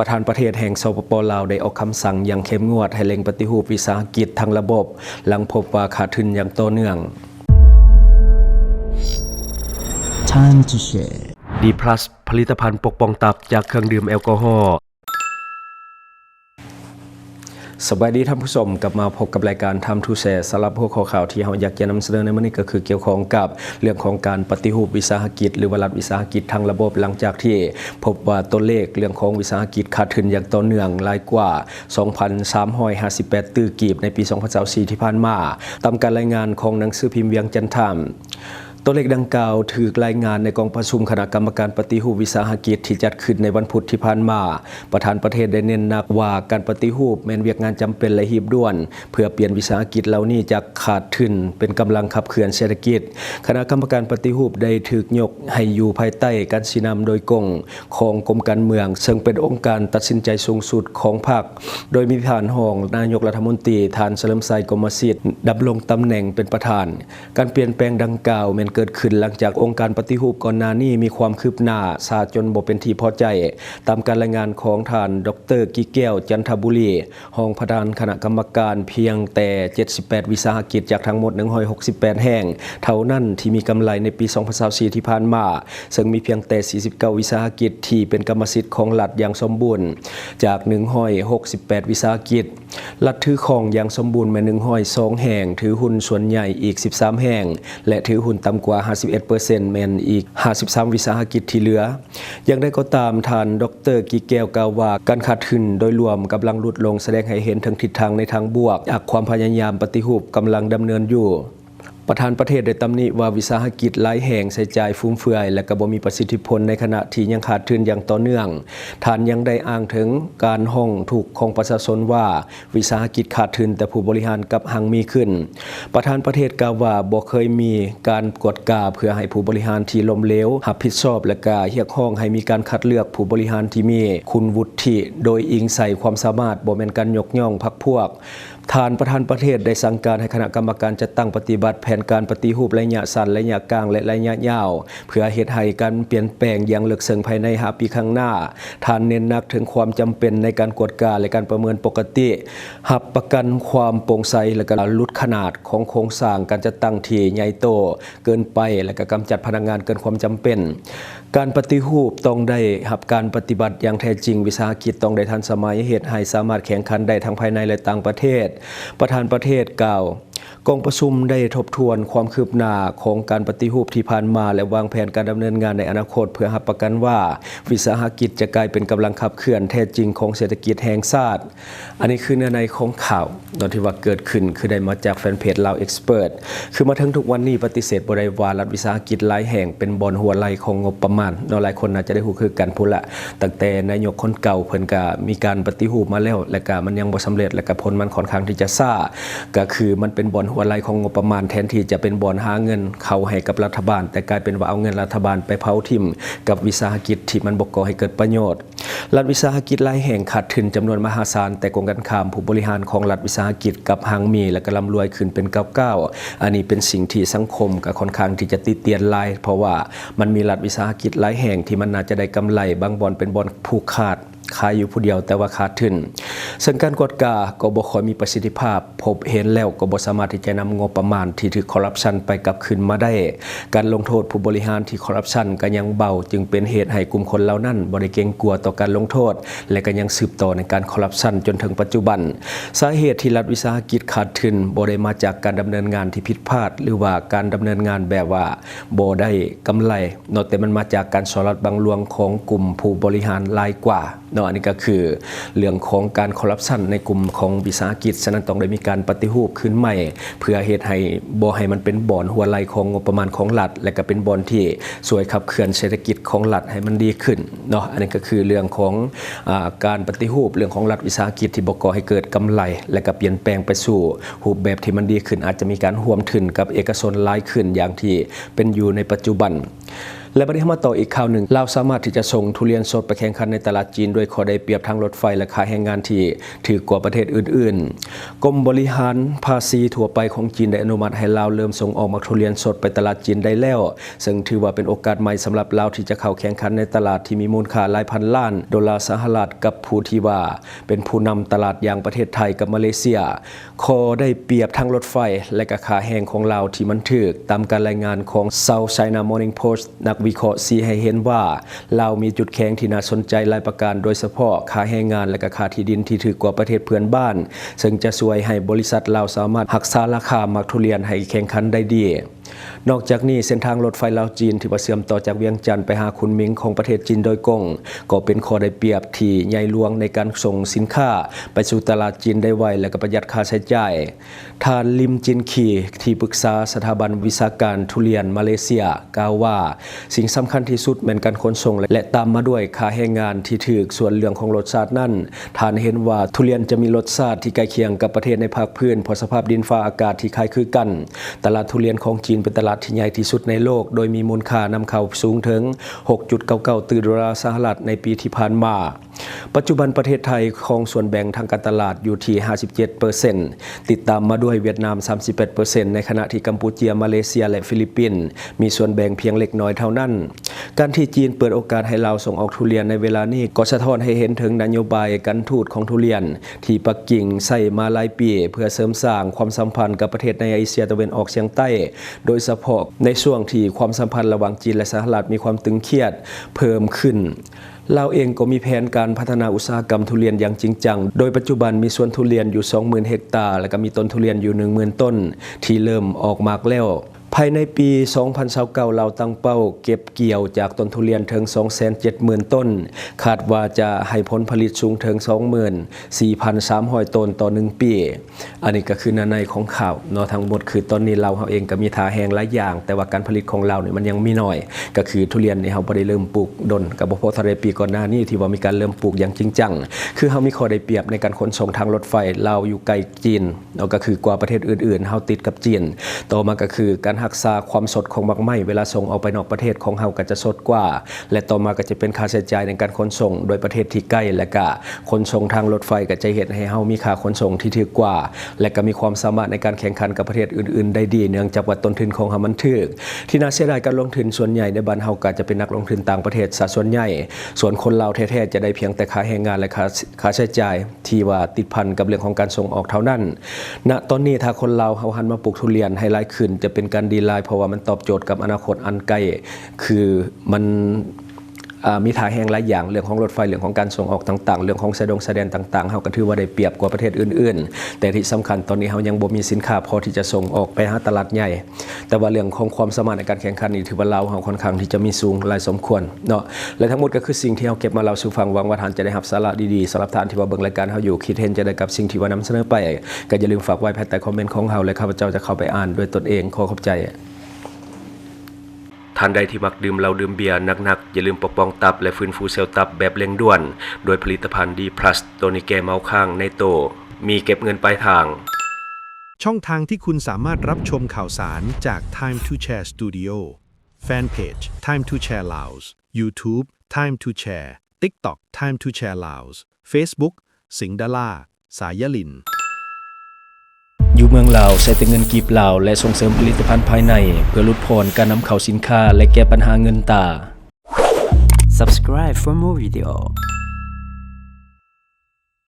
ประธานประเทศแห่งสปป.ลาวได้ออกคำสั่งอย่างเข้มงวดให้เร่งปฏิรูปวิสาหกิจทั้งระบบหลังพบว่าขาดทุนอย่างต่อเนื่อง Time to share D+ ผลิตภัณฑ์ปกป้องตับจากเครื่องดื่มแอลกอฮอล์สวัสดีท่านผู้ชมกลับมาพบกับรายการ Time to Share สำหรับหัวข้อข่าวที่เราอยากจะนำเสนอในวันนี้ก็คือเกี่ยวข้องกับเรื่องของการปฏิรูปวิสาหกิจหรือว่ารัฐวิสาหกิจทางระบบหลังจากที่พบว่าตัวเลขเรื่องของวิสาหกิจขาดทุนอย่างต่อเนื่องรายกว่า 2,358 ตื้อกีบในปี 2024 ที่ผ่านมาตามการรายงานของหนังสือพิมพ์เวียงจันทร์ไทม์ตัวเลขดังกล่าวถูกรายงานในกองประชุมคณะกรรมการปฏิรูปวิสาหกิจที่จัดขึ้นในวันพุธที่ผ่านมาประธานประเทศได้เน้นหนักว่าการปฏิรูปแม้นเวียกงานจำเป็นและรีบด่วนเพื่อเปลี่ยนวิสาหกิจเหล่านี้จากขาดทุนเป็นกำลังขับเคลื่อนเศรษฐกิจคณะกรรมการปฏิรูปได้ถูกยกให้อยู่ภายใต้การชี้นำโดยกงของกรมการเมืองซึ่งเป็นองค์การตัดสินใจสูงสุดของพรรคโดยมีท่านรองนายกรัฐมนตรีท่านเฉลิมชัยกมสิทธิ์ดำรงตำแหน่งเป็นประธานการเปลี่ยนแปลงดังกล่าวแม้นเกิดขึ้นหลังจากองค์การปฏิรูปก่อนหน้านี้มีความคืบหน้าซาจนบ่เป็นที่พอใจตามการรายงานของท่านดร.กิแก้วจันทบุรีรองประธานคณะกรรมการเพียงแต่78วิสาหกิจจากทั้งหมด168แห่งเท่านั้นที่มีกำไรในปี2024ที่ผ่านมาซึ่งมีเพียงแต่49วิสาหกิจที่เป็นกรรมสิทธิ์ของรัฐอย่างสมบูรณ์จาก168วิสาหกิจรัฐถือครองอย่างสมบูรณ์แม้102แห่งถือหุ้นส่วนใหญ่อีก13แห่งและถือหุ้นต่ำกว่า51%แม่นอีก53วิสาหกิจที่เหลืออย่างไรก็ตามท่านดร.กิแก้วกล่าวว่าการขาดทุนโดยรวมกำลังลดลงแสดงให้เห็นถึงทิศทางในทางบวกจากความพยายามปฏิรูปกำลังดำเนินอยู่ประธานประเทศได้ตำหนิว่าวิสาหกิจหลายแห่งใช้จ่ายฟุ่มเฟือยและก็บ่มีประสิทธิผลในขณะที่ยังขาดทุนอย่างต่อเนื่องท่านยังได้อ้างถึงการห้องถูกของประชาชนว่าวิสาหกิจขาดทุนแต่ผู้บริหารกับหังมีขึ้นประธานประเทศกล่าวว่าบ่เคยมีการกวดกาเพื่อให้ผู้บริหารที่ล้มเหลวรับผิดชอบและก็เรียกร้องให้มีการคัดเลือกผู้บริหารที่มีคุณวุฒิโดยอิงใส่ความสามารถบ่แม่นการยกย่องพรรคพวกท่านประธานประเทศได้สั่งการให้คณะกรรมการจัดตั้งปฏิบัติแผนการปฏิรูประยะสั้นระยะกลางและระยะยาวเพื่อเฮ็ดให้การเปลี่ยนแปลงอย่างลึกซึ้งภายใน5 ปีข้างหน้าท่านเน้นหนักถึงความจำเป็นในการกวดกาและการประเมินปกติรับประกันความโปร่งใสและก็ลดขนาดของโครงสร้างการจัดตั้งที่ใหญ่โตเกินไปและก็กำจัดพนักงานเกินความจำเป็นการปฏิรูปต้องได้รับการปฏิบัติอย่างแท้จริงวิสาหกิจต้องได้ทันสมัยเฮ็ดให้สามารถแข่งขันได้ทั้งภายในและต่างประเทศประธานประเทศกล่าวกองประชุมได้ทบทวนความคืบหน้าของการปฏิรูปที่ผ่านมาและวางแผนการดำเนินงานในอนาคตเพื่อรับประกันว่าวิสาหกิจจะกลายเป็นกำลังขับเคลื่อนแท้จริงของเศรษฐกิจแห่งชาติอันนี้คือเนื้อในของข่าวตอนที่ว่าเกิดขึ้นคือได้มาจากแฟนเพจ Lao Expert คือมาถึงทุกวันนี้ปฏิเสธบ่ได้ว่ารัฐวิสาหกิจหลายแห่งเป็นบ่อนหัวไหล่ของงบประมาณหลายคนน่าจะได้ฮู้คือกันพุ่นละตั้งแต่นายกคนเก่าเพิ่นก็มีการปฏิรูปมาแล้วและก็มันยังบ่สำเร็จและก็ผลมันค่อนข้างที่จะช้าก็คือมันเป็นบ่อนหัวไหล่ของงบประมาณแทนที่จะเป็นบ่อนหาเงินเข้าให้กับรัฐบาลแต่กลายเป็นว่าเอาเงินรัฐบาลไปเผาทิ่มกับวิสาหกิจที่มันบ่ก่อให้เกิดประโยชน์รัฐวิสาหกิจหลายแห่งขาดทุนจำนวนมหาศาลแต่กองกันข้ามผู้บริหารของรัฐวิสาหกิจกับหังมีและก็ร่ำรวยขึ้นเป็นก้าวๆอันนี้เป็นสิ่งที่สังคมก็ค่อนข้างที่จะติเตียนหลายเพราะว่ามันมีรัฐวิสาหกิจหลายแห่งที่มันน่าจะได้กำไรบางบ่อนเป็นบ่อนผูกขาดขายอยู่ผู้เดียวแต่ว่าขาดทุนซึ่งการกวดกาก็บ่ค่อยมีประสิทธิภาพพบเห็นแล้วก็บ่สามารถที่จะนำงบประมาณที่ถูกคอร์รัปชันไปกลับคืนมาได้การลงโทษผู้บริหารที่คอร์รัปชันก็ยังเบาจึงเป็นเหตุให้กลุ่มคนเหล่านั้นบ่ได้เกรงกลัวต่อการลงโทษและก็ยังสืบต่อในการคอร์รัปชันจนถึงปัจจุบันสาเหตุที่รัฐวิสาหกิจขาดทุนบ่ได้มาจากการดำเนินงานที่ผิดพลาดหรือว่าการดำเนินงานแบบว่าบ่ได้กำไรแต่มันมาจากการสอดรัดบังหลวงของกลุ่มผู้บริหารรายกว่าอันนี้ก็คือเรื่องของการคอร์รัปชันในกลุ่มของวิสาหกิจฉะนั้นต้องได้มีการปฏิรูปขึ้นใหม่เพื่อเฮ็ดให้บ่ให้มันเป็นบ่อนหัวไหล่ของงบประมาณของรัฐและก็เป็นบ่อนที่ช่วยขับเคลื่อนเศรษฐกิจของรัฐให้มันดีขึ้นอันนี้ก็คือเรื่องของการปฏิรูปเรื่องของรัฐวิสาหกิจที่บ่ก่อให้เกิดกำไรและก็เปลี่ยนแปลงไปสู่รูปแบบที่มันดีขึ้นอาจจะมีการร่วมทุนกับเอกชนหลายขึ้นอย่างที่เป็นอยู่ในปัจจุบัน และบัดนี้มาต่ออีกข่าวหนึ่งลาวสามารถที่จะส่งทุเรียนสดไปแข่งขันในตลาดจีนด้วยข้อได้เปรียบทางรถไฟและค่าแรงงานที่ถือกว่าประเทศอื่นๆกรมบริหารภาษีทั่วไปของจีนได้อนุมัติให้ลาวเริ่มส่งออกมักทุเรียนสดไปตลาดจีนได้แล้วซึ่งถือว่าเป็นโอกาสใหม่สำหรับลาวที่จะเข้าแข่งขันในตลาดที่มีมูลค่าหลายพันล้านดอลลาร์สหรัฐกับผู้ที่ว่าเป็นผู้นำตลาดอย่างประเทศไทยกับมาเลเซียข้อได้เปรียบทางรถไฟและก็ค่าแรงของลาวที่มันถูกตามการรายงานของ South China Morning Post นักวิเคราะห์ชี้ให้เห็นว่าลาวมีจุดแข็งที่น่าสนใจหลายประการโดยเฉพาะค่าแรงงานและก็ค่าที่ดินที่ถูกกว่าประเทศเพื่อนบ้านซึ่งจะช่วยให้บริษัทลาวสามารถรักษาราคามักทุเรียนให้แข่งขันได้ดีนอกจากนี้เส้นทางรถไฟลาวจีนที่เชื่อมต่อจากเวียงจันทร์ไปหาคุนหมิงของประเทศจีนโดยตรงก็เป็นข้อได้เปรียบที่ใหญ่หลวงในการส่งสินค้าไปสู่ตลาดจีนได้ไวและก็ประหยัดค่าใช้จ่ายท่านลิมจินคีที่ปรึกษาสถาบันวิชาการทุเรียนมาเลเซียกล่าวว่าสิ่งสำคัญที่สุดเป็นการขนส่งและตามมาด้วยค่าแรงงานที่ถูกส่วนเรื่องของรสชาตินั้นท่านเห็นว่าทุเรียนจะมีรสชาติที่ใกล้เคียงกับประเทศในภาคพื้นเพราะสภาพดินฟ้าอากาศที่คล้ายคลึงกันตลาดทุเรียนของจีนเป็นตลาดที่ใหญ่ที่สุดในโลกโดยมีมูลค่านำเข้าสูงถึง 6.99 ตรีดอลลาร์สหรัฐในปีที่ผ่านมาปัจจุบันประเทศไทยครองส่วนแบ่งทางการตลาดอยู่ที่ 57% ติดตามมาด้วยเวียดนาม 38% ในขณะที่กัมพูชามาเลเซียและฟิลิปปินส์มีส่วนแบ่งเพียงเล็กน้อยเท่านั้นการที่จีนเปิดโอกาสให้ลาวส่งออกทุเรียนในเวลานี้ก็สะท้อนให้เห็นถึงนโยบายการทูตของทุเรียนที่ปักกิ่งใส่มาหลายปีเพื่อเสริมสร้างความสัมพันธ์กับประเทศในเอเชียตะวันออกเฉียงใต้โดยเฉพาะในช่วงที่ความสัมพันธ์ระหว่างจีนและสหรัฐมีความตึงเครียดเพิ่มขึ้นลาวเองก็มีแผนการพัฒนาอุตสาหกรรมทุเรียนอย่างจริงจังโดยปัจจุบันมีสวนทุเรียนอยู่ 20,000 เฮกตาร์และก็มีต้นทุเรียนอยู่ 10,000 ต้นที่เริ่มออกมากแล้วภายในปี 2029 เราตั้งเป้าเก็บเกี่ยวจากต้นทุเรียนถึง 270,000 ต้นคาดว่าจะให้ผลผลิตสูงถึง 24,300 ต้นต่อ1ปีอันนี้ก็คือในของข่าวเนาะทั้งหมดคือตอนนี้เราเองก็มีท่าแห้งหลายอย่างแต่ว่าการผลิตของเราเนี่ยมันยังมีน้อยก็คือทุเรียนนี่เฮาบ่ได้เริ่มปลูกดนกับบ่พอทะเลปีก่อนหน้านี้ที่ว่ามีการเริ่มปลูกอย่างจริงจังคือเฮามีข้อได้เปรียบในการขนส่งทางรถไฟเราอยู่ไกลจีนเนาะก็คือกว่าประเทศอื่นๆเฮาติดกับจีนต่อมาก็คือการรักษาความสดของมักไหม้เวลาส่งออกไปนอกประเทศของเฮาก็จะสดกว่าและต่อมาก็จะเป็นค่าใช้จ่ายในการขนส่งโดยประเทศที่ใกล้และก็ขนส่งทางรถไฟก็จะเฮ็ดให้เฮามีค่าขนส่งที่ถูกกว่าและก็มีความสามารถในการแข่งขันกับประเทศอื่นๆได้ดีเนื่องจากว่าต้นทุนของเฮามันถูกที่น่าเสียดายการลงทุนส่วนใหญ่ในบ้านเฮาก็จะเป็นนักลงทุนต่างประเทศซะส่วนใหญ่ส่วนคนลาวแท้ๆจะได้เพียงแต่ค่าแรงงานและค่าใช้จ่ายที่ว่าติดพันกับเรื่องของการส่งออกเท่านั้นณตอนนี้ถ้าคนลาวเฮาหันมาปลูกทุเรียนให้หลายขึ้นจะเป็นการดีหลายเพราะว่ามันตอบโจทย์กับอนาคตอันใกล้คือมันมีท่าแห้งหลายอย่างเรื่องของรถไฟเรื่องของการส่งออกต่างๆเรื่องของแสดงต่างๆเฮาก็ถือว่าได้เปรียบกว่าประเทศอื่นๆแต่ที่สำคัญตอนนี้เฮายังบ่มีสินค้าพอที่จะส่งออกไปหาตลาดใหญ่แต่ว่าเรื่องของความสามารถในการแข่งขันนี่ถือว่าลาวเฮาค่อนข้างที่จะมีสูงหลายสมควรเนาะและทั้งหมดก็คือสิ่งที่เฮาเก็บมาเล่าสู่ฟังหวังว่าท่านจะได้รับสาระดีๆสำหรับท่านที่ว่าเบิ่งรายการเฮาอยู่คิดเห็นจะได้กับสิ่งที่ว่านำเสนอไปก็อย่าลืมฝากไว้ภายใต้คอมเมนต์ของเฮาและข้าพเจ้าจะเข้าไปอ่านด้วยตนเองขอขอบใจท่านใดที่มักดื่มเหล้าดื่มเบียร์หนักๆอย่าลืมปกป้องตับและฟื้นฟูเซลล์ตับแบบเร่งด่วนโดยผลิตภัณฑ์ D+ ตัวนี้แก้เมาค้างในโตมีเก็บเงินปลายทางช่องทางที่คุณสามารถรับชมข่าวสารจาก Time to Share Studio Fanpage Time to Share Laos YouTube Time to Share TikTok Time to Share Laos Facebook สิงห์ดาราสายลินอยู่เมืองลาวใช้แต่เงินกีบลาวและส่งเสริมผลิตภัณฑ์ภายในเพื่อลดผ่อนการนำเข้าสินค้าและแก้ปัญหาเงินตา Subscribe for more video.